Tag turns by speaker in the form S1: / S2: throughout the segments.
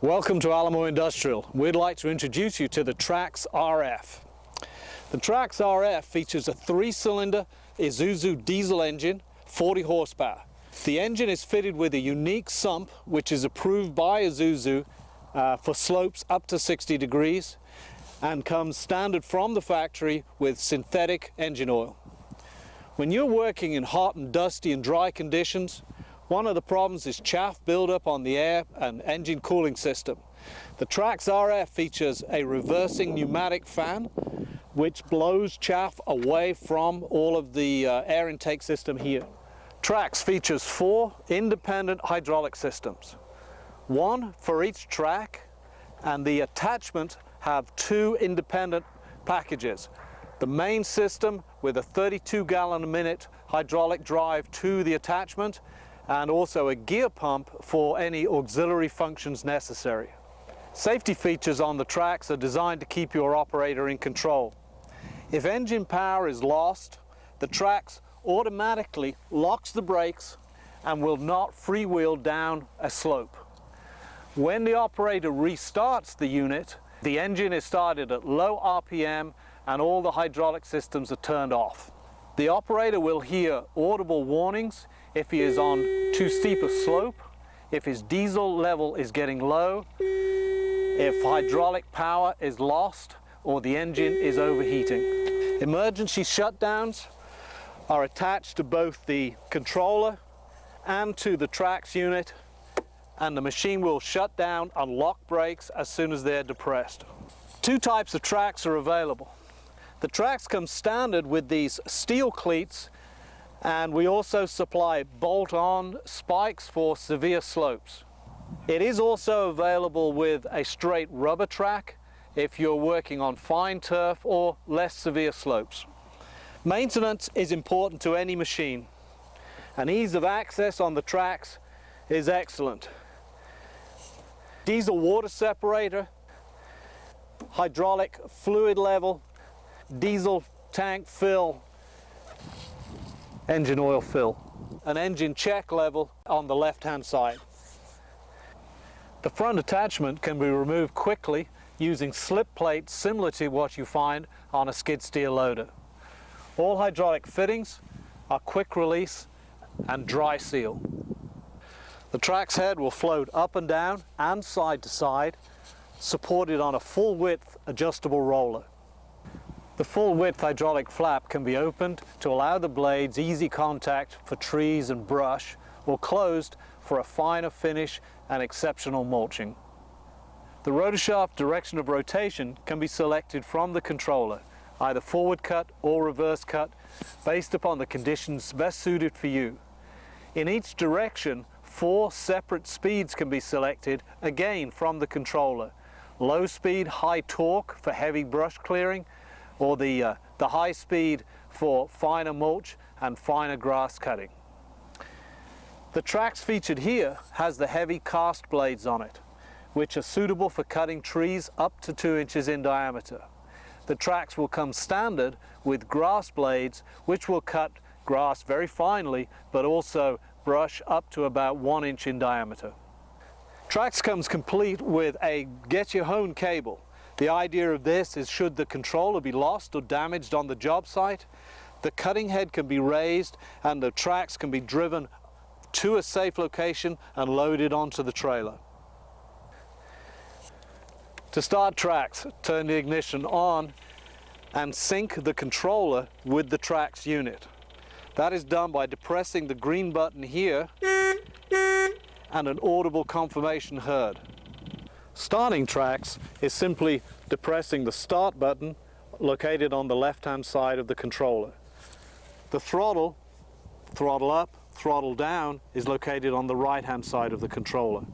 S1: Welcome to Alamo Industrial. We'd like to introduce you to the TRAXX RF. The TRAXX RF features a 3-cylinder Isuzu diesel engine, 40 horsepower. The engine is fitted with a unique sump which is approved by Isuzu for slopes up to 60 degrees and comes standard from the factory with synthetic engine oil. When you're working in hot and dusty and dry conditions, one of the problems is chaff buildup on the air and engine cooling system. The TRAXX RF features a reversing pneumatic fan which blows chaff away from all of the air intake system here. TRAXX features 4 independent hydraulic systems, one for each track, and the attachment have 2 independent packages. The main system with a 32-gallon-a-minute hydraulic drive to the attachment, and also a gear pump for any auxiliary functions necessary. Safety features on the TRAXX are designed to keep your operator in control. If engine power is lost, the TRAXX automatically locks the brakes and will not freewheel down a slope. When the operator restarts the unit, the engine is started at low RPM and all the hydraulic systems are turned off. The operator will hear audible warnings if he is on too steep a slope, if his diesel level is getting low, if hydraulic power is lost, or the engine is overheating. Emergency shutdowns are attached to both the controller and to the TRAXX unit, and the machine will shut down and lock brakes as soon as they're depressed. 2 types of TRAXX are available. The TRAXX comes standard with these steel cleats, and we also supply bolt-on spikes for severe slopes. It is also available with a straight rubber track if you're working on fine turf or less severe slopes. Maintenance is important to any machine, and ease of access on the TRAXX is excellent. Diesel water separator, hydraulic fluid level, diesel tank fill, engine oil fill, an engine check level on the left-hand side. The front attachment can be removed quickly using slip plates similar to what you find on a skid steer loader. All hydraulic fittings are quick release and dry seal. The TRAXX head will float up and down and side to side, supported on a full-width adjustable roller. The full-width hydraulic flap can be opened to allow the blades easy contact for trees and brush, or closed for a finer finish and exceptional mulching. The rotor shaft direction of rotation can be selected from the controller, either forward cut or reverse cut, based upon the conditions best suited for you. In each direction, 4 separate speeds can be selected, again from the controller. Low speed, high torque for heavy brush clearing, or the high speed for finer mulch and finer grass cutting. The TRAXX featured here has the heavy cast blades on it, which are suitable for cutting trees up to 2 inches in diameter. The TRAXX will come standard with grass blades, which will cut grass very finely, but also brush up to about 1 inch in diameter. TRAXX comes complete with a get your hone cable. The idea of this is, should the controller be lost or damaged on the job site, the cutting head can be raised and the TRAXX can be driven to a safe location and loaded onto the trailer. To start TRAXX, turn the ignition on and sync the controller with the TRAXX unit. That is done by depressing the green button here and an audible confirmation heard. Starting TRAXX is simply depressing the start button located on the left-hand side of the controller. The throttle up, throttle down, is located on the right-hand side of the controller.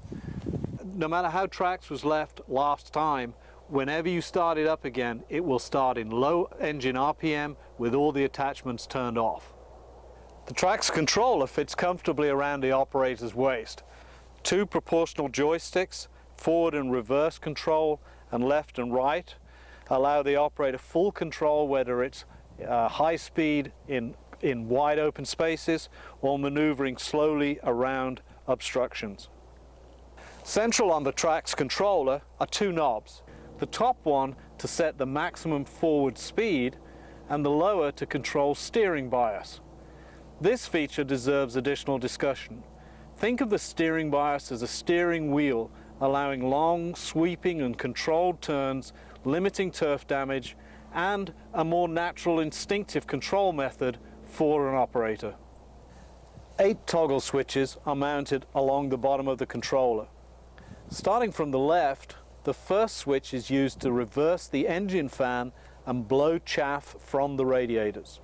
S1: No matter how TRAXX was left last time, whenever you start it up again, it will start in low engine RPM with all the attachments turned off. The TRAXX controller fits comfortably around the operator's waist. 2 proportional joysticks, forward and reverse control, and left and right, allow the operator full control whether it's high speed in wide open spaces or maneuvering slowly around obstructions. Central on the TRAXX controller are two knobs. The top one to set the maximum forward speed and the lower to control steering bias. This feature deserves additional discussion. Think of the steering bias as a steering wheel, allowing long, sweeping and controlled turns, limiting turf damage, and a more natural instinctive control method for an operator. 8 toggle switches are mounted along the bottom of the controller. Starting from the left, the first switch is used to reverse the engine fan and blow chaff from the radiators.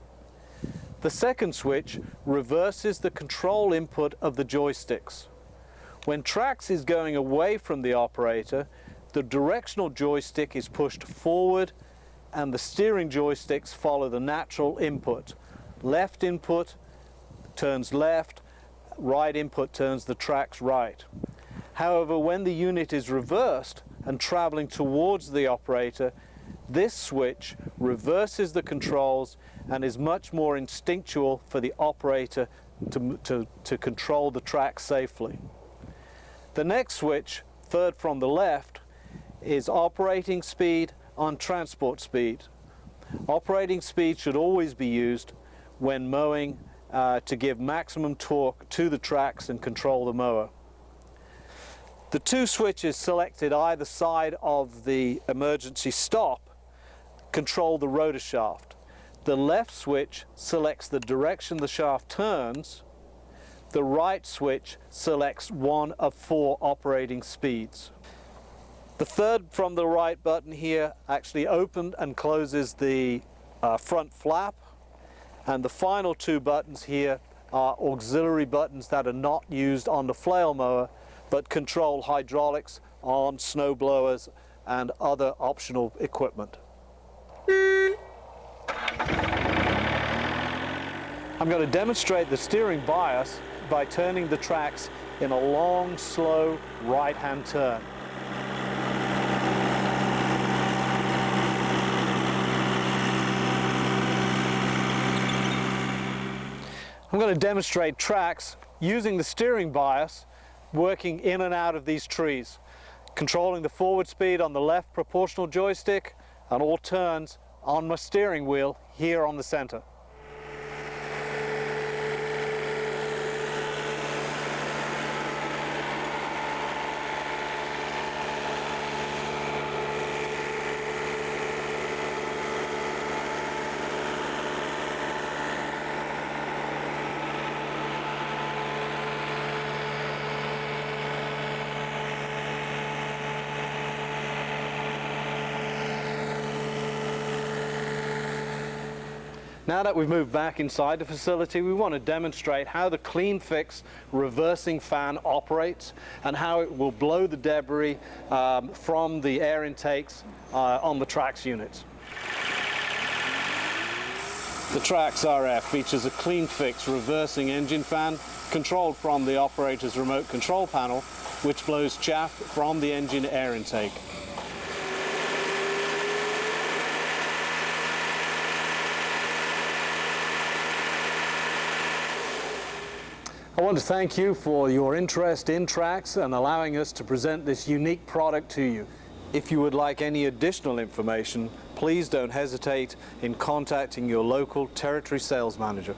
S1: The second switch reverses the control input of the joysticks. When TRAXX is going away from the operator, the directional joystick is pushed forward and the steering joysticks follow the natural input. Left input turns left, right input turns the TRAXX right. However, when the unit is reversed and traveling towards the operator, this switch reverses the controls and is much more instinctual for the operator to control the TRAXX safely. The next switch, third from the left, is operating speed on transport speed. Operating speed should always be used when mowing to give maximum torque to the TRAXX and control the mower. The two switches selected either side of the emergency stop control the rotor shaft. The left switch selects the direction the shaft turns. The right switch selects one of 4 operating speeds. The third from the right button here actually opens and closes the front flap, and the final 2 buttons here are auxiliary buttons that are not used on the flail mower but control hydraulics on snow blowers and other optional equipment. I'm going to demonstrate the steering bias by turning the TRAXX in a long, slow right-hand turn. I'm going to demonstrate TRAXX using the steering bias, working in and out of these trees, controlling the forward speed on the left proportional joystick and all turns on my steering wheel here on the center. Now that we've moved back inside the facility, we want to demonstrate how the Clean Fix reversing fan operates and how it will blow the debris from the air intakes on the TRAXX units. The TRAXX RF features a Clean Fix reversing engine fan controlled from the operator's remote control panel, which blows chaff from the engine air intake. I want to thank you for your interest in TRAXX and allowing us to present this unique product to you. If you would like any additional information, please don't hesitate in contacting your local territory sales manager.